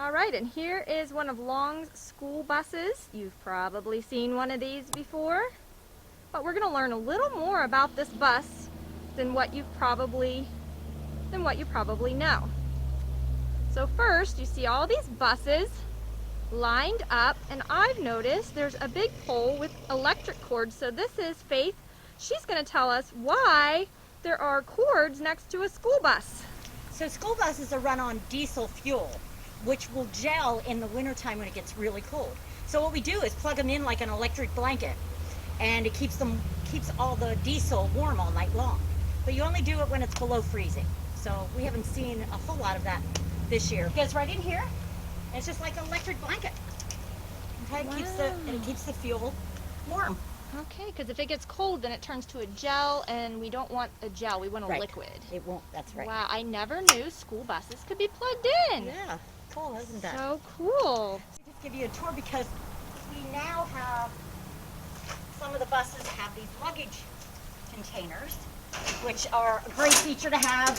All right, and here is one of Long's school buses. You've probably seen one of these before, but we're going to learn a little more about this bus than what you probably know. So first, you see all these buses lined up, and I've noticed there's a big pole with electric cords. So this is Faith. She's going to tell us why there are cords next to a school bus. So school buses are run on diesel fuel, which will gel in the wintertime when it gets really cold. So what we do is plug them in like an electric blanket, and it keeps all the diesel warm all night long. But you only do it when it's below freezing. So we haven't seen a whole lot of that this year. It goes right in here. And it's just like an electric blanket. Okay, Wow. It keeps the fuel warm. Okay, because if it gets cold, then it turns to a gel, and we don't want a gel, we want a Right. liquid. It won't, that's right. Wow, I never knew school buses could be plugged in. Yeah, cool, isn't that? So cool. I'll just give you a tour because we now have, some of the buses have these luggage containers, which are a great feature to have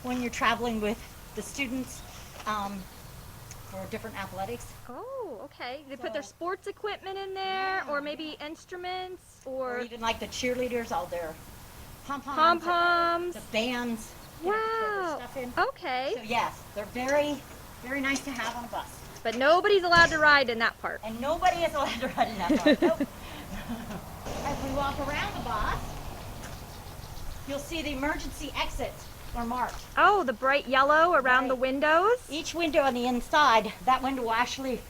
when you're traveling with the students for different athletics. Oh, okay. They put their sports equipment in there, or maybe instruments, Or or even like the cheerleaders, all their pom-poms, pom-poms. the bands. You know, to put their Wow. stuff in. Okay. So yes, they're very, very nice to have on a bus. But nobody's allowed to ride in that part. And nobody is allowed to ride in that part. Nope. As we walk around the bus, you'll see the emergency exits are marked. Oh, the bright yellow around the Right. windows? Each window on the inside, that window will actually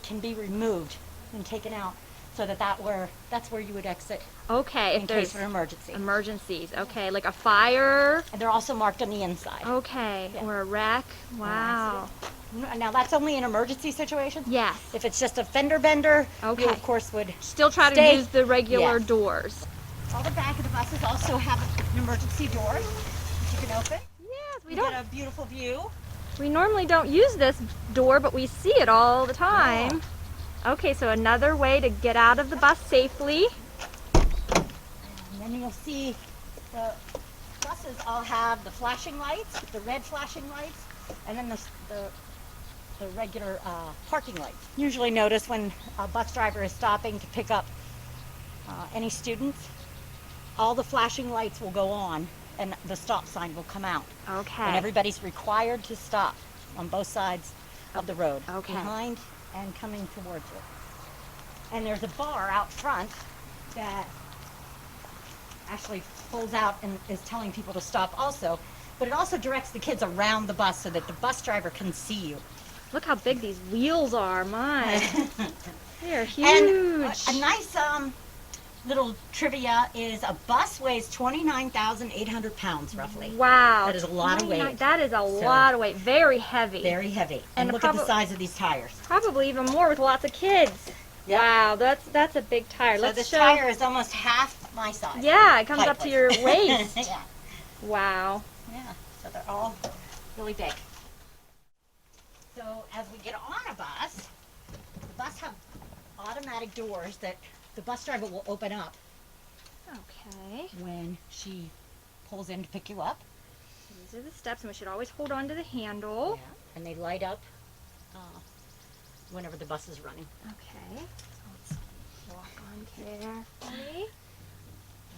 can be removed and taken out, so that's where you would exit Okay, in if case there's of an emergency. emergencies. Okay, like a fire. And they're also marked on the inside. Okay, Yeah. or a wreck. Wow. Now that's only in emergency situations. Yes. If it's just a fender bender, Okay. you of course would. Still try to Stay- use the regular Yes. doors. All the back of the buses also have an emergency door that you can open. Yes, we You don't. get a beautiful view. We normally don't use this door, but we see it all the time. Okay, so another way to get out of the bus safely. And then you'll see the buses all have the flashing lights, the red flashing lights, and then the regular parking lights. Usually notice when a bus driver is stopping to pick up any students, all the flashing lights will go on and the stop sign will come out. Okay. And everybody's required to stop on both sides of the road, Okay. behind and coming towards it. And there's a bar out front that actually pulls out and is telling people to stop also, but it also directs the kids around the bus so that the bus driver can see you. Look how big these wheels are, my. They're huge. And a nice little trivia is a bus weighs 29,800 pounds roughly. Wow. That is a lot of weight. That is a lot of weight. Very heavy. Very heavy. And And look at the size of these tires. Probably even more with lots of kids. Yep. Wow, that's a big tire. So Let's this show. tire is almost half my size. Yeah, it comes up to height-wise. your waist. Yeah. Wow. Yeah, so they're all really big. So as we get on a bus, the bus have automatic doors that the bus driver will open up Okay. when she pulls in to pick you up. These are the steps, and we should always hold on to the handle. Yeah, and they light up whenever the bus is running. Okay. So let's walk on carefully.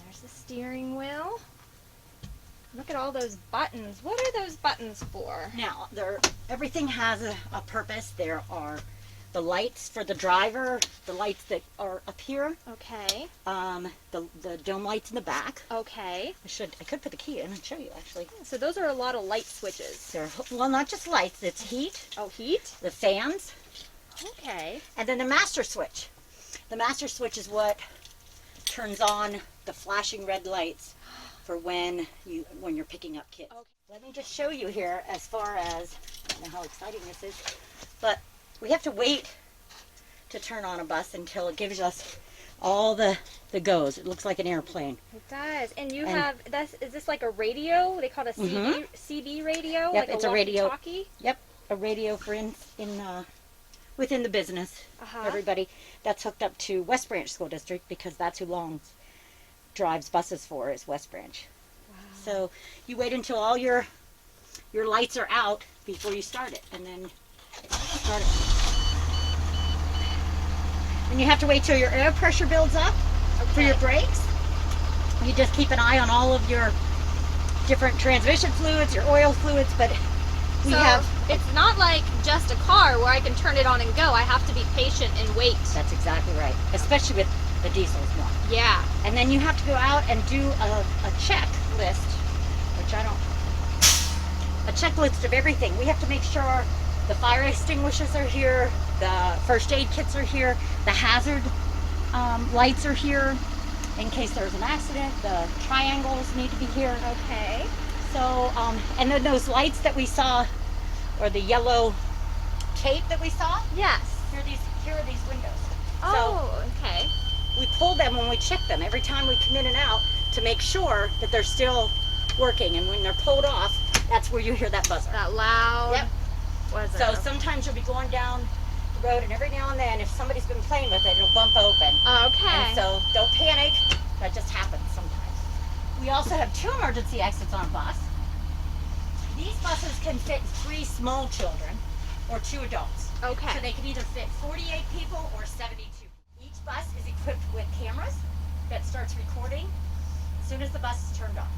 There's the steering wheel. Look at all those buttons. What are those buttons for? Now, everything has a purpose. There are the lights for the driver, the lights that are up here, Okay. the dome lights in the back. Okay. I could put the key in and show you actually. So those are a lot of light switches. They're, well, not just lights, it's heat, Oh, heat? the fans, Okay. and then the master switch. The master switch is what turns on the flashing red lights for when you're picking up kids. Okay. Let me just show you here as far as, I don't know how exciting this is, but we have to wait to turn on a bus until it gives us all the goes. It looks like an airplane. It does. And you And- have, is this like a radio? They call it a CB radio? Yep, like it's a a radio. walkie-talkie? Yep, a radio for within the business. Everybody that's hooked up to West Branch School District, because that's who Long's drives buses for, is West Branch. Wow. So you wait until all your lights are out before you start it, and then start it. And you have to wait till your air pressure builds up for your brakes. You just keep an eye on all of your different transmission fluids, your oil fluids, but it's not like just a car where I can turn it on and go. I have to be patient and wait. That's exactly right, especially with the diesels one. Yeah. And then you have to go out and do a checklist, a checklist of everything. We have to make sure the fire extinguishers are here, the first aid kits are here, the hazard lights are here in case there's an accident. The triangles need to be here. Okay. So, and then those lights that we saw, or the yellow tape that we saw. Yes. Here are these windows. Oh, okay. We pull them when we check them every time we come in and out to make sure that they're still working. And when they're pulled off, that's where you hear that buzzer. That loud. Yep. Buzzer. So sometimes you'll be going down the road, and every now and then, if somebody's been playing with it, it'll bump open. Okay. And so don't panic. That just happens sometimes. We also have 2 emergency exits on a bus. These buses can fit 3 small children or 2 adults. Okay. So they can either fit 48 people or 72. Each bus is equipped with cameras that starts recording as soon as the bus is turned on.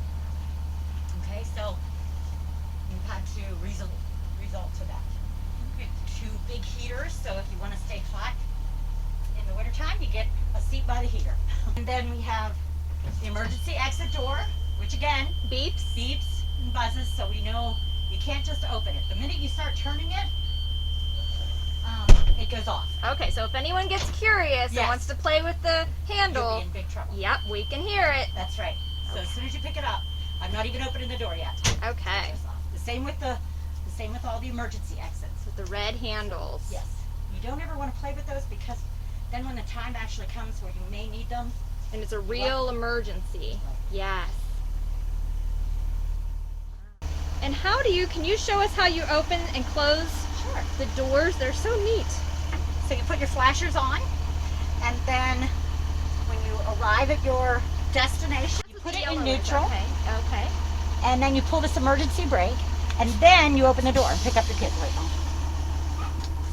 Okay, so you have to result to that. We have 2 big heaters, so if you want to stay hot in the wintertime, you get a seat by the heater. And then we have the emergency exit door, which again beeps and buzzes, so we know you can't just open it. The minute you start turning it, it goes off. Okay, so if anyone gets curious and wants to play with the handle, You'll be in big trouble. Yep, we can hear it. That's right. So as soon as you pick it up, I'm not even opening the door yet. Okay. The same with all the emergency exits. With the red handles. Yes. You don't ever want to play with those, because then when the time actually comes where you may need them. And it's a real emergency. Right. Yes. And can you show us how you open and close the doors? They're so neat. So you put your flashers on, and then when you arrive at your destination, you put it in neutral. Okay. And then you pull this emergency brake, and then you open the door and pick up your kids right now.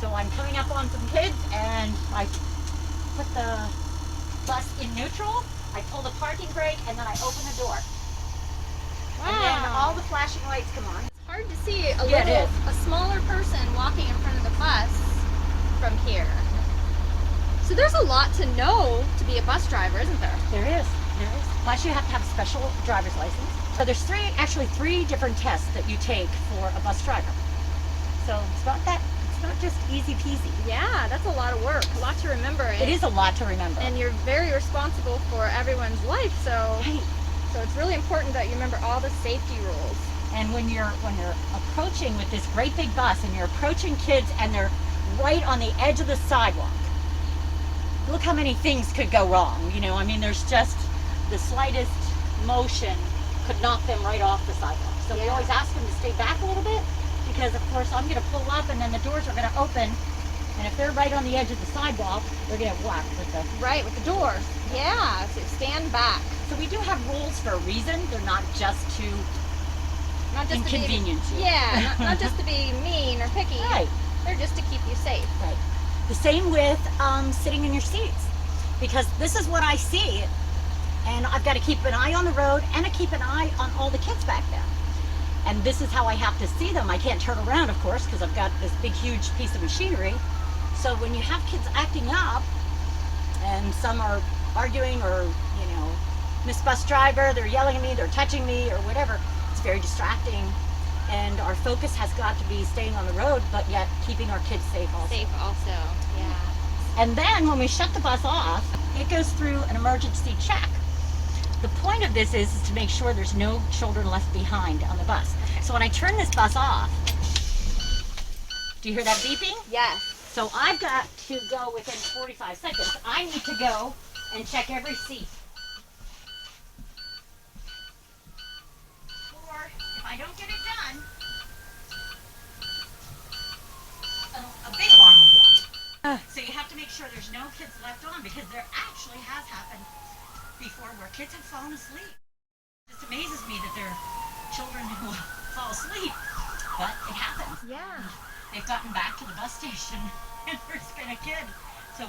So I'm coming up on some kids, and I put the bus in neutral, I pull the parking brake, and then I open the door. Wow. And then all the flashing lights come on. It's hard to see a smaller person walking in front of the bus from here. So there's a lot to know to be a bus driver, isn't there? There is. Plus you have to have a special driver's license. So there's 3 different tests that you take for a bus driver. So it's not just easy peasy. Yeah, that's a lot of work, a lot to remember. It is a lot to remember. And you're very responsible for everyone's life, so it's really important that you remember all the safety rules. And when you're approaching with this great big bus, and you're approaching kids, and they're right on the edge of the sidewalk, look how many things could go wrong. I mean, there's just the slightest motion could knock them right off the sidewalk. So we always ask them to stay back a little bit, because of course I'm going to pull up, and then the doors are going to open, and if they're right on the edge of the sidewalk, they're going to whack with the doors. Yeah, so stand back. So we do have rules for a reason. They're not just to inconvenience you. Yeah, not just to be mean or picky. Right. They're just to keep you safe. Right. The same with sitting in your seats, because this is what I see, and I've got to keep an eye on the road, and I keep an eye on all the kids back there. And this is how I have to see them. I can't turn around, of course, because I've got this big, huge piece of machinery. So when you have kids acting up, and some are arguing, or, Miss Bus Driver, they're yelling at me, they're touching me, or whatever, it's very distracting. And our focus has got to be staying on the road, but yet keeping our kids safe also. Yeah. And then when we shut the bus off, it goes through an emergency check. The point of this is to make sure there's no children left behind on the bus. So when I turn this bus off, do you hear that beeping? Yes. So I've got to go within 45 seconds. I need to go and check every seat. Or if I don't get it done, a big alarm will go off. So you have to make sure there's no kids left on, because there actually has happened before where kids have fallen asleep. It just amazes me that there are children who fall asleep, but it happens. Yeah. they've gotten back to the bus station and there's been a kid. So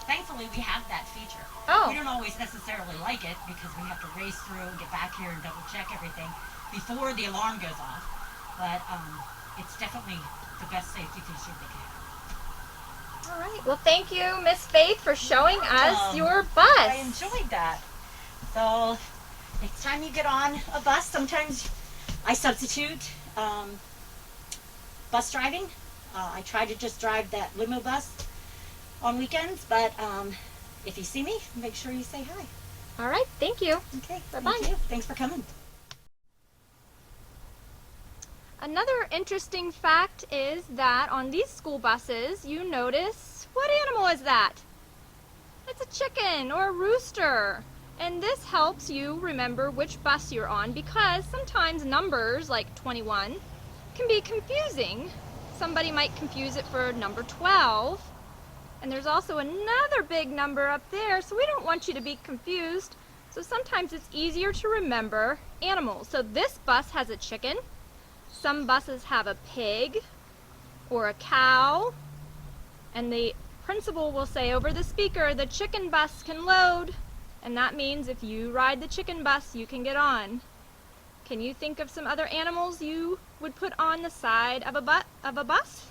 thankfully we have that feature. Oh. We don't always necessarily like it because we have to race through, get back here and double check everything before the alarm goes off. But it's definitely the best safety feature they can have. All right. Well, thank you, Miss Faith, for showing us your bus. I enjoyed that. So next time you get on a bus, sometimes I substitute bus driving. I try to just drive that limo bus on weekends, but if you see me, make sure you say hi. All right. Thank you. Okay. Bye-bye. Thank you. Thanks for coming. Another interesting fact is that on these school buses, you notice, what animal is that? It's a chicken or a rooster. And this helps you remember which bus you're on because sometimes numbers like 21 can be confusing. Somebody might confuse it for number 12. And there's also another big number up there, so we don't want you to be confused. So sometimes it's easier to remember animals. So this bus has a chicken. Some buses have a pig or a cow, and the principal will say over the speaker, the chicken bus can load, and that means if you ride the chicken bus, you can get on. Can you think of some other animals you would put on the side of a bus?